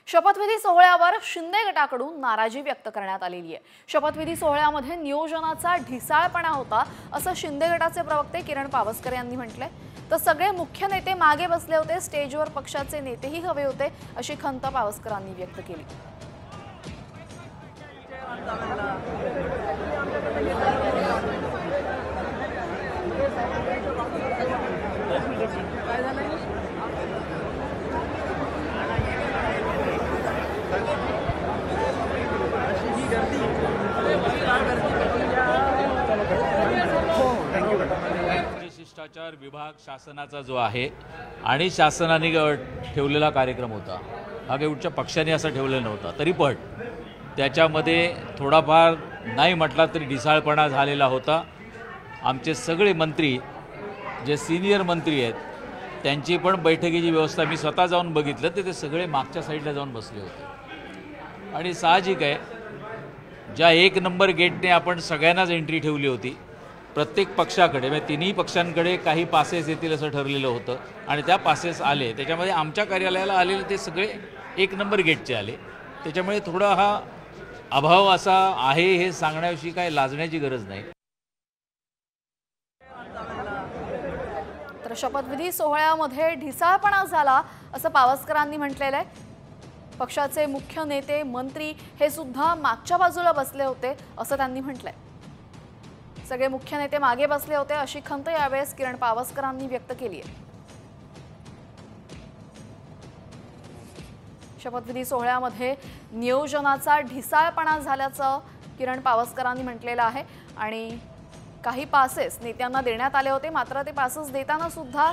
शपथविधी सोहळ्यावर शिंदे गटाकडून नाराजी व्यक्त करण्यात आलेली आहे। शपथविधी सोहळ्यामध्ये नियोजनाचा ढिसाळपणा होता असं शिंदे गटाचे प्रवक्ते किरण पावसकर यांनी म्हटलंय। तर सगळे मुख्य नेते मागे बसले होते, स्टेजवर पक्षाचे नेतेही हवे होते अशी खंत पावसकरांनी व्यक्त केली। शिष्टाचार विभाग शासनाचा जो आहे आणि शासनाने ठेवलेला कार्यक्रम होता, हा काही उच्च पक्षाने असा ठेवलेला नव्हता, तरी पण त्याच्यामध्ये थोडाफार नाही म्हटला तरी ढिसाळपणा झालेला होता। आमचे सगळे मंत्री जे सिनियर मंत्री आहेत त्यांची पण बैठकीची व्यवस्था मी स्वतः जाऊन बघितलं, ते सगळे मागच्या साईडला जाऊन बसले होते। आणि साहजिक आहे, ज्या एक नंबर गेटने आपण सगळ्यांनाच एंट्री ठेवली होती, प्रत्येक पक्षाकडे म्हणजे तिन्ही पक्षांकडे काही पासेस येतील असं ठरलेलं होतं आणि त्या पासेस आले। त्याच्यामध्ये आमच्या कार्यालयाला आलेले ते सगळे एक नंबर गेटचे आले। त्याच्यामुळे थोडा हा अभाव असा आहे हे सांगण्याविषयी काय लाजण्याची गरज नाही। तर शपथविधी सोहळ्यामध्ये ढिसाळपणा झाला असं पावसकरांनी म्हटलेलं आहे। पक्षाचे मुख्य नेते मंत्री हे सुद्धा मागच्या बाजूला बसले होते असं त्यांनी म्हटलंय। सगळे मुख्य नेते मागे बसले होते अशी खंत यावेळेस किरण पावसकरांनी व्यक्त केली आहे। शपथविधी सोहळ्यामध्ये नियोजनाचा ढिसाळपणा झाल्याचं किरण पावसकरांनी म्हटलेलं आहे आणि काही पासेस नेत्यांना देण्यात आले होते, मात्र ते पासेस देताना सुद्धा